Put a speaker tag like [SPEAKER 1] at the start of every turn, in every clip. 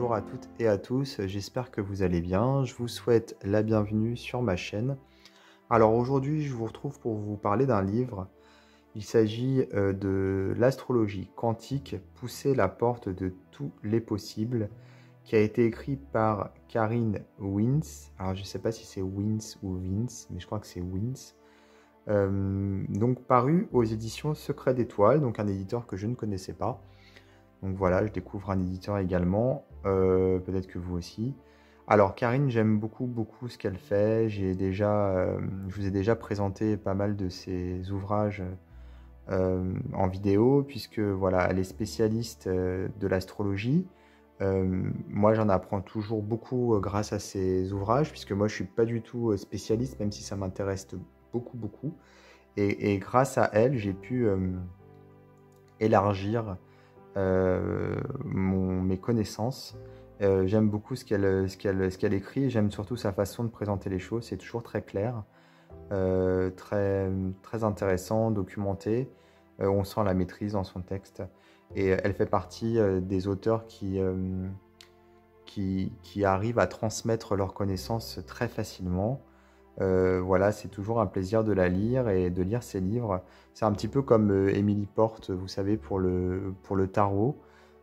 [SPEAKER 1] bonjour à toutes et à tous, j'espère que vous allez bien, je vous souhaite la bienvenue sur ma chaîne. Alors aujourd'hui je vous retrouve pour vous parler d'un livre, il s'agit de l'astrologie quantique, pousser la porte de tous les possibles, qui a été écrit par Caryn Weins, alors je ne sais pas si c'est Weins ou Vince, mais je crois que c'est Weins. Donc paru aux éditions Secret d'Étoile, donc un éditeur que je ne connaissais pas. Donc voilà, je découvre un éditeur également, peut-être que vous aussi. Alors Caryn, j'aime beaucoup ce qu'elle fait. Je vous ai déjà présenté pas mal de ses ouvrages en vidéo, puisque voilà, elle est spécialiste de l'astrologie. Moi, j'en apprends toujours beaucoup grâce à ses ouvrages, puisque moi, je suis pas du tout spécialiste, même si ça m'intéresse beaucoup. Et grâce à elle, j'ai pu élargir mes connaissances. J'aime beaucoup ce qu'elle écrit, j'aime surtout sa façon de présenter les choses, c'est toujours très clair, très intéressant, documenté, on sent la maîtrise dans son texte, et elle fait partie des auteurs qui arrivent à transmettre leurs connaissances très facilement. Voilà, c'est toujours un plaisir de la lire et de lire ses livres. C'est un petit peu comme Émilie Porte, vous savez, pour le tarot.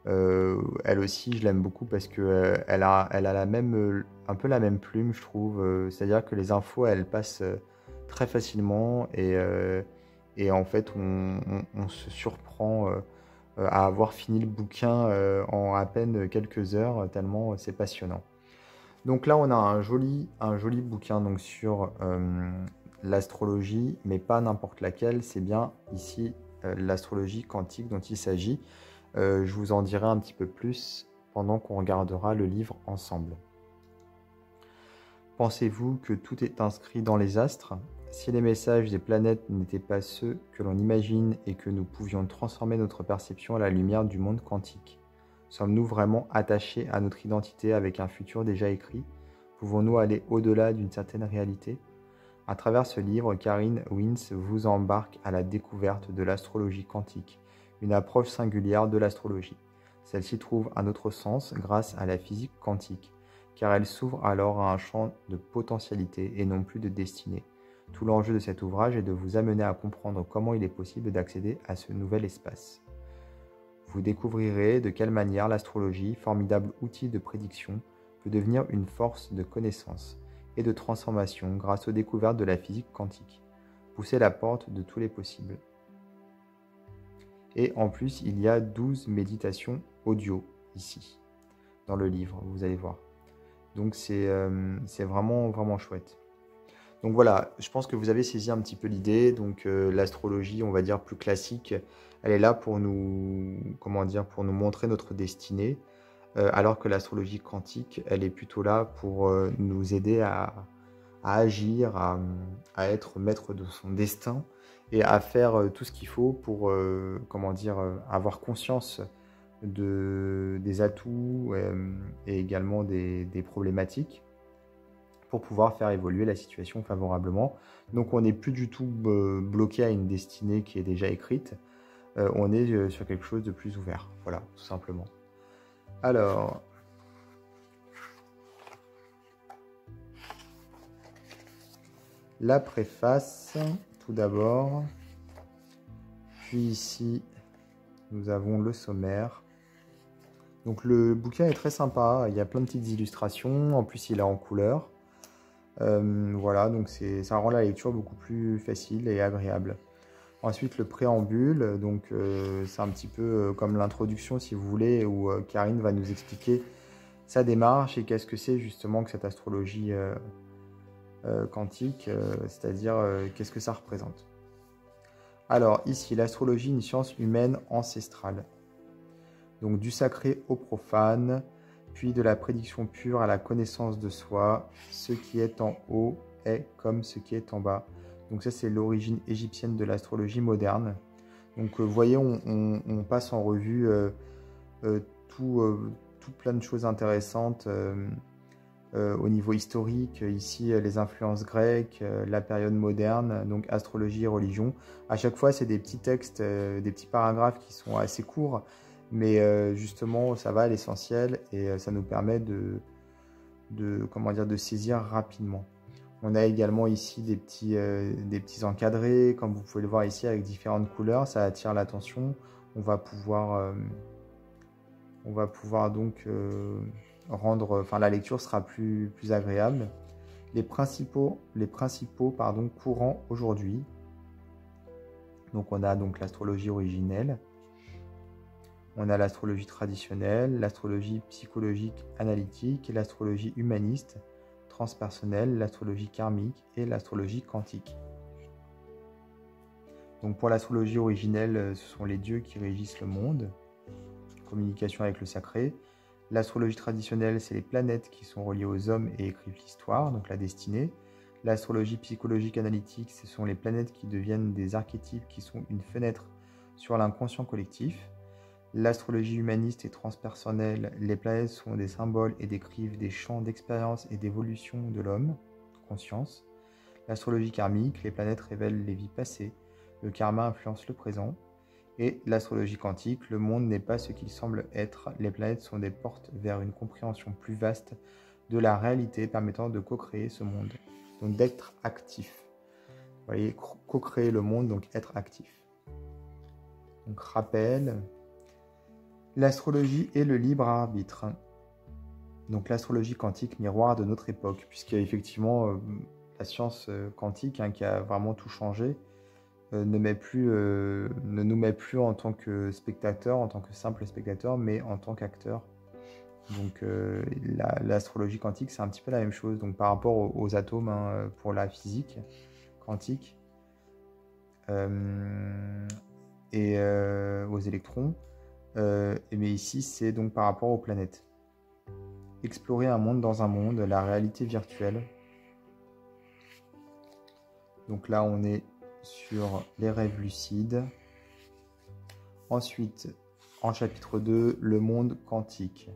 [SPEAKER 1] Elle aussi, je l'aime beaucoup parce que elle a un peu la même plume, je trouve. C'est-à-dire que les infos, elles passent très facilement et en fait, on se surprend à avoir fini le bouquin en à peine quelques heures, tellement c'est passionnant. Donc là, on a un joli bouquin donc, sur l'astrologie, mais pas n'importe laquelle. C'est bien ici l'astrologie quantique dont il s'agit. Je vous en dirai un petit peu plus pendant qu'on regardera le livre ensemble. Pensez-vous que tout est inscrit dans les astres? Si les messages des planètes n'étaient pas ceux que l'on imagine et que nous pouvions transformer notre perception à la lumière du monde quantique, sommes-nous vraiment attachés à notre identité avec un futur déjà écrit? Pouvons-nous aller au-delà d'une certaine réalité? À travers ce livre, Caryn Weins vous embarque à la découverte de l'astrologie quantique, une approche singulière de l'astrologie. Celle-ci trouve un autre sens grâce à la physique quantique, car elle s'ouvre alors à un champ de potentialité et non plus de destinée. Tout l'enjeu de cet ouvrage est de vous amener à comprendre comment il est possible d'accéder à ce nouvel espace. Vous découvrirez de quelle manière l'astrologie, formidable outil de prédiction, peut devenir une force de connaissance et de transformation grâce aux découvertes de la physique quantique. Poussez la porte de tous les possibles. Et en plus, il y a 12 méditations audio ici, dans le livre, vous allez voir. Donc c'est vraiment chouette. Donc voilà, je pense que vous avez saisi un petit peu l'idée. Donc l'astrologie, on va dire plus classique, elle est là pour nous, comment dire, pour nous montrer notre destinée, alors que l'astrologie quantique, elle est plutôt là pour nous aider à agir, à être maître de son destin et à faire tout ce qu'il faut pour, comment dire, avoir conscience des atouts et également des problématiques pour pouvoir faire évoluer la situation favorablement. Donc on n'est plus du tout bloqué à une destinée qui est déjà écrite, on est sur quelque chose de plus ouvert, voilà, tout simplement. Alors, la préface, tout d'abord, puis ici, nous avons le sommaire. Donc le bouquin est très sympa, il y a plein de petites illustrations, en plus il est en couleur. Voilà, donc ça rend la lecture beaucoup plus facile et agréable. Ensuite, le préambule, donc c'est un petit peu comme l'introduction, si vous voulez, où Caryn va nous expliquer sa démarche et qu'est-ce que c'est justement que cette astrologie quantique, c'est-à-dire qu'est-ce que ça représente. Alors ici, l'astrologie, une science humaine ancestrale. Donc du sacré au profane, puis de la prédiction pure à la connaissance de soi. Ce qui est en haut est comme ce qui est en bas. Donc ça, c'est l'origine égyptienne de l'astrologie moderne. Donc vous voyez, on passe en revue tout plein de choses intéressantes au niveau historique. Ici, les influences grecques, la période moderne, donc astrologie et religion. À chaque fois, c'est des petits textes, des petits paragraphes qui sont assez courts, Mais justement, ça va à l'essentiel et ça nous permet comment dire, de saisir rapidement. On a également ici des petits encadrés, comme vous pouvez le voir ici, avec différentes couleurs. Ça attire l'attention. On va pouvoir donc rendre, enfin la lecture sera plus agréable. Les principaux courants aujourd'hui. Donc on a donc l'astrologie originelle, on a l'astrologie traditionnelle, l'astrologie psychologique analytique, l'astrologie humaniste, transpersonnelle, l'astrologie karmique et l'astrologie quantique. Donc pour l'astrologie originelle, ce sont les dieux qui régissent le monde, communication avec le sacré. L'astrologie traditionnelle, c'est les planètes qui sont reliées aux hommes et écrivent l'histoire, donc la destinée. L'astrologie psychologique analytique, ce sont les planètes qui deviennent des archétypes qui sont une fenêtre sur l'inconscient collectif. L'astrologie humaniste et transpersonnelle, les planètes sont des symboles et décrivent des champs d'expérience et d'évolution de l'homme, conscience. L'astrologie karmique, les planètes révèlent les vies passées, le karma influence le présent. Et l'astrologie quantique, le monde n'est pas ce qu'il semble être, les planètes sont des portes vers une compréhension plus vaste de la réalité permettant de co-créer ce monde, donc d'être actif. Vous voyez, co-créer le monde, donc être actif. Donc rappel, l'astrologie est le libre arbitre. Donc l'astrologie quantique, miroir de notre époque, puisqu'effectivement la science quantique qui a vraiment tout changé, ne nous met plus en tant que spectateur, en tant que simple spectateur, mais en tant qu'acteur. Donc l'astrologie quantique, c'est un petit peu la même chose. Donc par rapport aux atomes pour la physique quantique et aux électrons, mais ici c'est donc par rapport aux planètes. Explorer un monde dans un monde, la réalité virtuelle. Donc là on est sur les rêves lucides. Ensuite, en chapitre 2, le monde quantique.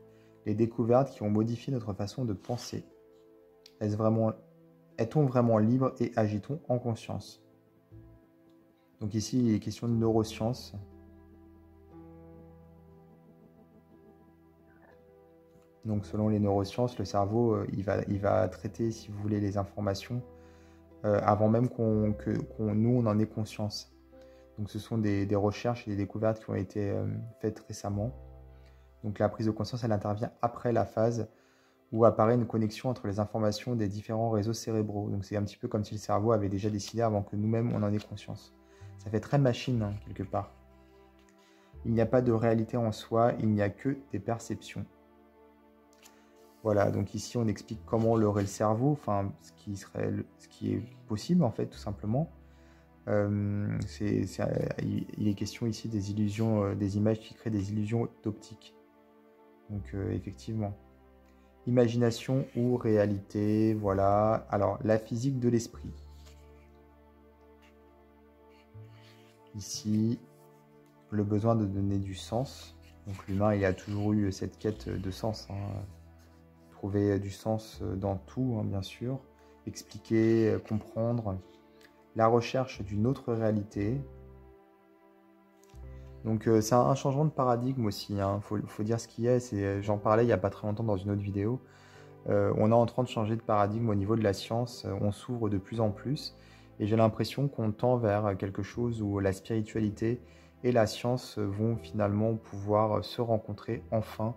[SPEAKER 1] Les découvertes qui ont modifié notre façon de penser. Est-on vraiment libre et agit-on en conscience? Donc ici, il est question de neurosciences. Donc selon les neurosciences, le cerveau, il va traiter, si vous voulez, les informations avant même qu'on en ait conscience. Donc ce sont des recherches et des découvertes qui ont été faites récemment. Donc la prise de conscience, elle intervient après la phase où apparaît une connexion entre les informations des différents réseaux cérébraux. Donc c'est un petit peu comme si le cerveau avait déjà décidé avant que nous-mêmes on en ait conscience. Ça fait très machine, hein, quelque part. Il n'y a pas de réalité en soi, il n'y a que des perceptions. Voilà, donc ici on explique comment leurrer le cerveau, enfin ce qui est possible en fait, tout simplement. Il est question ici des illusions, des images qui créent des illusions d'optique. Donc effectivement, imagination ou réalité, voilà. Alors la physique de l'esprit. Ici, le besoin de donner du sens. Donc l'humain, il a toujours eu cette quête de sens, hein. Trouver du sens dans tout, hein, bien sûr. Expliquer, comprendre. La recherche d'une autre réalité. Donc c'est un changement de paradigme aussi, hein. Faut dire ce qu'il y a. J'en parlais il n'y a pas très longtemps dans une autre vidéo. On est en train de changer de paradigme au niveau de la science. On s'ouvre de plus en plus. Et j'ai l'impression qu'on tend vers quelque chose où la spiritualité et la science vont finalement pouvoir se rencontrer enfin.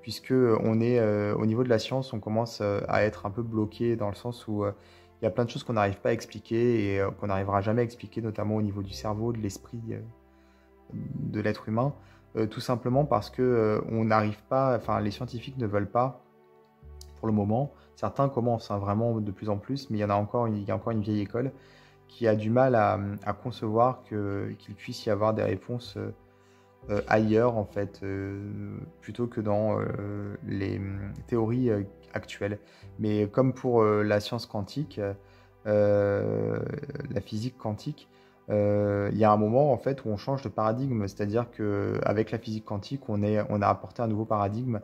[SPEAKER 1] Puisque on est au niveau de la science, on commence à être un peu bloqué dans le sens où il y a plein de choses qu'on n'arrive pas à expliquer et qu'on n'arrivera jamais à expliquer, notamment au niveau du cerveau, de l'esprit de l'être humain, tout simplement parce que on n'arrive pas, enfin les scientifiques ne veulent pas pour le moment. Certains commencent vraiment de plus en plus, mais il y a encore une vieille école qui a du mal à concevoir qu'il puisse y avoir des réponses ailleurs en fait, plutôt que dans les théories actuelles. Mais comme pour la science quantique, la physique quantique, il y a un moment en fait où on change de paradigme, c'est-à-dire qu'avec la physique quantique, on a apporté un nouveau paradigme,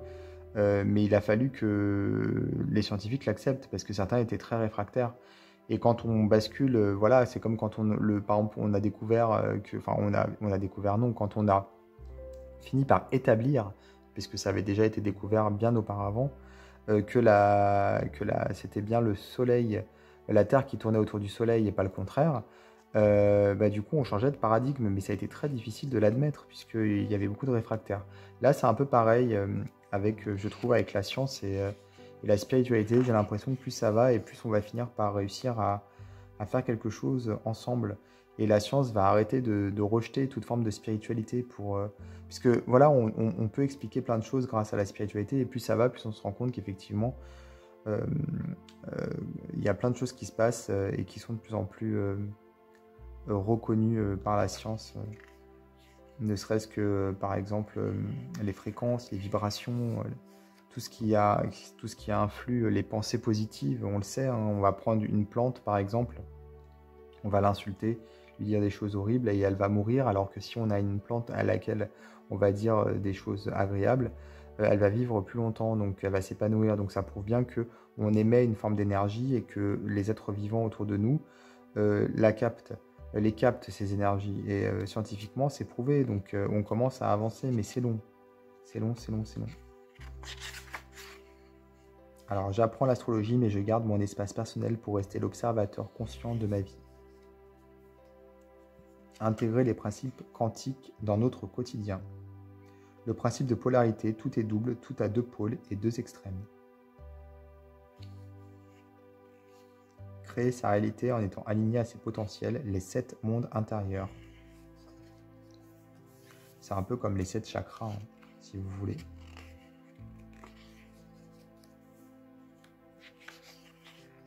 [SPEAKER 1] mais il a fallu que les scientifiques l'acceptent parce que certains étaient très réfractaires. Et quand on bascule, voilà, c'est comme quand par exemple, on a découvert on a découvert non, quand on a finit par établir, puisque ça avait déjà été découvert bien auparavant, c'était bien le Soleil, la Terre qui tournait autour du Soleil et pas le contraire. Bah, du coup, on changeait de paradigme, mais ça a été très difficile de l'admettre, puisqu'il y avait beaucoup de réfractaires. Là, c'est un peu pareil, je trouve, avec la science et la spiritualité. J'ai l'impression que plus ça va, et plus on va finir par réussir à faire quelque chose ensemble. Et la science va arrêter de rejeter toute forme de spiritualité puisque voilà, on peut expliquer plein de choses grâce à la spiritualité, et plus ça va, plus on se rend compte qu'effectivement, euh, il y a plein de choses qui se passent et qui sont de plus en plus reconnues par la science. Ne serait-ce que, par exemple, les fréquences, les vibrations, tout ce qui influe les pensées positives, on le sait, hein, on va prendre une plante, par exemple, on va l'insulter, lui dire des choses horribles et elle va mourir, alors que si on a une plante à laquelle on va dire des choses agréables, elle va vivre plus longtemps, donc elle va s'épanouir. Donc ça prouve bien que on émet une forme d'énergie et que les êtres vivants autour de nous les captent ces énergies. Et scientifiquement, c'est prouvé, donc on commence à avancer, mais c'est long. C'est long, c'est long, c'est long. Alors j'apprends l'astrologie, mais je garde mon espace personnel pour rester l'observateur conscient de ma vie. Intégrer les principes quantiques dans notre quotidien. Le principe de polarité, tout est double, tout a deux pôles et deux extrêmes. Créer sa réalité en étant aligné à ses potentiels, les 7 mondes intérieurs. C'est un peu comme les 7 chakras, hein, si vous voulez.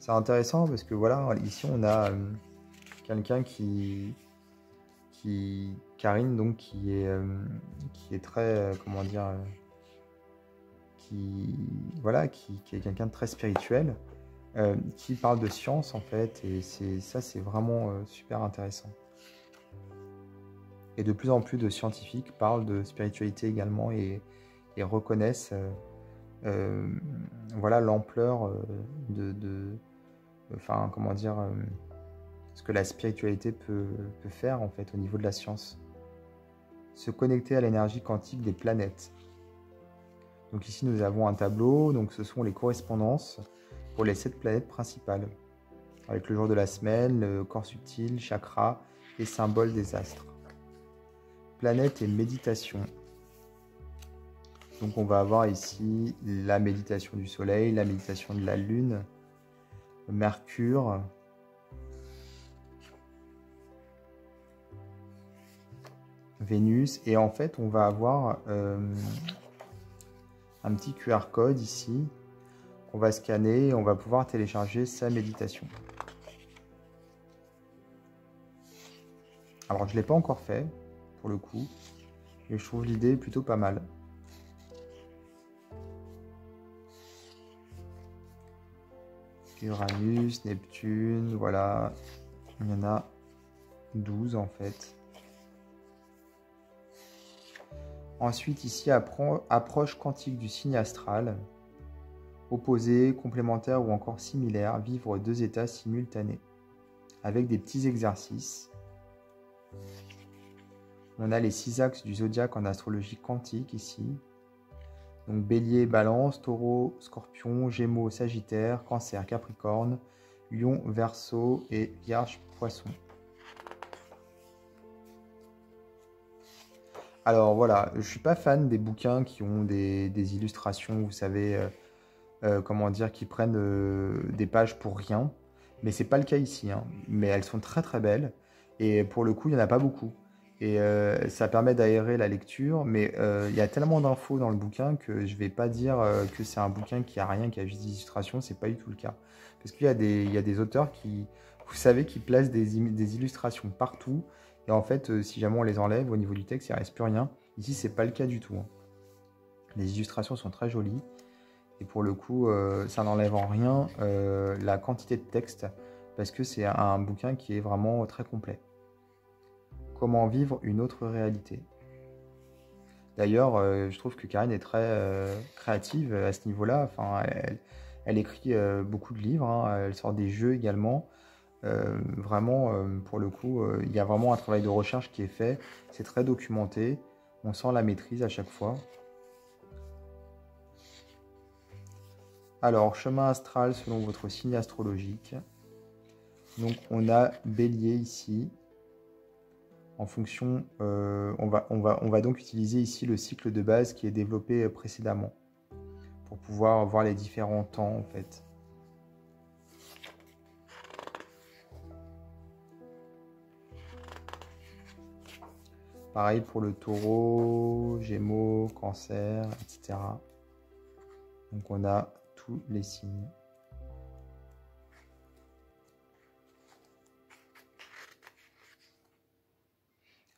[SPEAKER 1] C'est intéressant parce que voilà, ici on a quelqu'un Karine, donc qui est très, comment dire, qui est quelqu'un de très spirituel, qui parle de science en fait, et c'est vraiment super intéressant. Et de plus en plus de scientifiques parlent de spiritualité également et reconnaissent voilà l'ampleur enfin comment dire, ce que la spiritualité peut faire en fait au niveau de la science. Se connecter à l'énergie quantique des planètes. Donc ici nous avons un tableau, donc ce sont les correspondances pour les 7 planètes principales, avec le jour de la semaine, le corps subtil, chakra et symbole des astres. Planète et méditation. Donc on va avoir ici la méditation du soleil, la méditation de la lune, Mercure, Vénus, et en fait on va avoir un petit QR code ici qu'on va scanner et on va pouvoir télécharger sa méditation. Alors je ne l'ai pas encore fait pour le coup, mais je trouve l'idée plutôt pas mal. Uranus, Neptune, voilà, il y en a 12 en fait. Ensuite ici, approche quantique du signe astral, opposé, complémentaire ou encore similaire, vivre 2 états simultanés, avec des petits exercices. On a les 6 axes du zodiaque en astrologie quantique ici. Donc Bélier, Balance, Taureau, Scorpion, Gémeaux, Sagittaire, Cancer, Capricorne, Lion, Verseau et Vierge, Poisson. Alors voilà, je suis pas fan des bouquins qui ont des illustrations, vous savez, comment dire, qui prennent des pages pour rien. Mais c'est pas le cas ici, hein. Mais elles sont très très belles. Et pour le coup, il n'y en a pas beaucoup. Et ça permet d'aérer la lecture, mais il y a tellement d'infos dans le bouquin que je vais pas dire que c'est un bouquin qui a rien, qui a juste des illustrations, c'est pas du tout le cas. Parce qu'il y a des auteurs qui, vous savez, qui placent des illustrations partout, et en fait, si jamais on les enlève au niveau du texte, il ne reste plus rien. Ici, c'est pas le cas du tout, hein. Les illustrations sont très jolies, et pour le coup, ça n'enlève en rien la quantité de texte, parce que c'est un bouquin qui est vraiment très complet. Comment vivre une autre réalité. D'ailleurs, je trouve que Karine est très créative à ce niveau-là. Enfin, elle écrit beaucoup de livres, hein. Elle sort des jeux également. Vraiment, pour le coup, il y a vraiment un travail de recherche qui est fait. C'est très documenté. On sent la maîtrise à chaque fois. Alors, chemin astral selon votre signe astrologique. Donc, on a Bélier ici. En fonction, on va donc utiliser ici le cycle de base qui est développé précédemment pour pouvoir voir les différents temps en fait. Pareil pour le Taureau, Gémeaux, Cancer, etc. Donc on a tous les signes.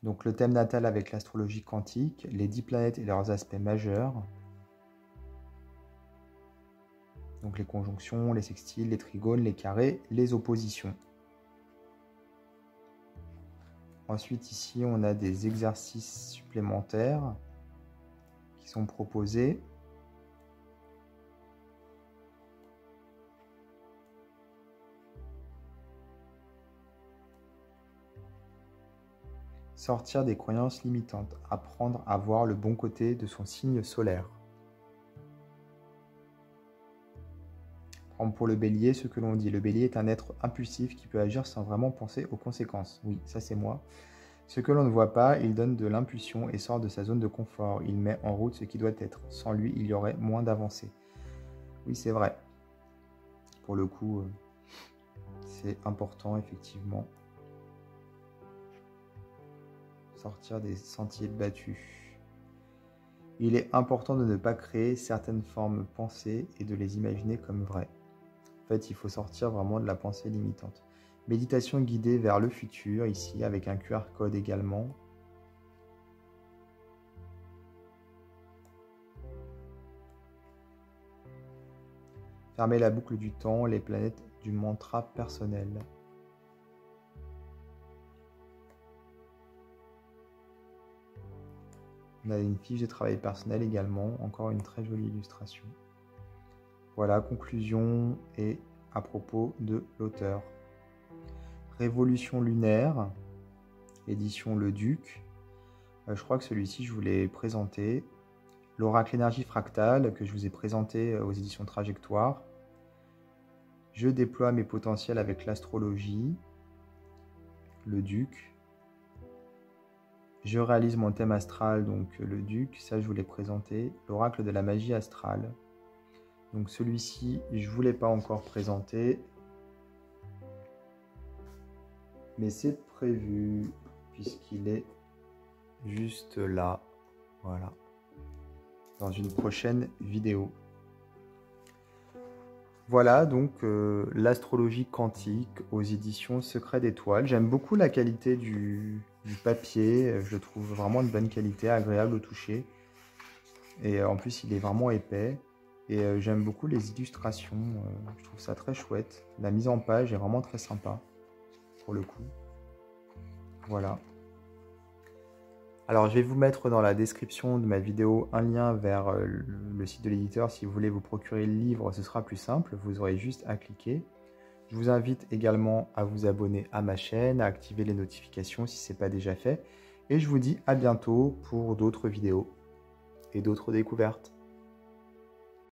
[SPEAKER 1] Donc le thème natal avec l'astrologie quantique, les 10 planètes et leurs aspects majeurs. Donc les conjonctions, les sextiles, les trigones, les carrés, les oppositions. Ensuite ici on a des exercices supplémentaires qui sont proposés. Sortir des croyances limitantes, apprendre à voir le bon côté de son signe solaire. Pour le Bélier, ce que l'on dit. Le Bélier est un être impulsif qui peut agir sans vraiment penser aux conséquences. Oui, ça c'est moi. Ce que l'on ne voit pas, il donne de l'impulsion et sort de sa zone de confort. Il met en route ce qui doit être. Sans lui, il y aurait moins d'avancées. Oui, c'est vrai. Pour le coup, c'est important, effectivement. Sortir des sentiers battus. Il est important de ne pas créer certaines formes pensées et de les imaginer comme vraies. En fait, il faut sortir vraiment de la pensée limitante. Méditation guidée vers le futur, ici, avec un QR code également. Fermer la boucle du temps, les planètes du mantra personnel. On a une fiche de travail personnel également, encore une très jolie illustration. Voilà, conclusion et à propos de l'auteur. Révolution lunaire, édition Le Duc. Je crois que celui-ci, je vous l'ai présenté. L'oracle énergie fractale, que je vous ai présenté aux éditions Trajectoire. Je déploie mes potentiels avec l'astrologie. Le Duc. Je réalise mon thème astral, donc le Duc, ça je vous l'ai présenté. L'oracle de la magie astrale. Donc celui-ci, je ne vous l'ai pas encore présenté. Mais c'est prévu, puisqu'il est juste là. Voilà. Dans une prochaine vidéo. Voilà donc l'astrologie quantique aux éditions Secret d'Étoiles. J'aime beaucoup la qualité du papier, je le trouve vraiment de bonne qualité, agréable au toucher. Et en plus il est vraiment épais. Et j'aime beaucoup les illustrations, je trouve ça très chouette. La mise en page est vraiment très sympa, pour le coup. Voilà. Alors je vais vous mettre dans la description de ma vidéo un lien vers le site de l'éditeur. Si vous voulez vous procurer le livre, ce sera plus simple, vous aurez juste à cliquer. Je vous invite également à vous abonner à ma chaîne, à activer les notifications si ce n'est pas déjà fait. Et je vous dis à bientôt pour d'autres vidéos et d'autres découvertes.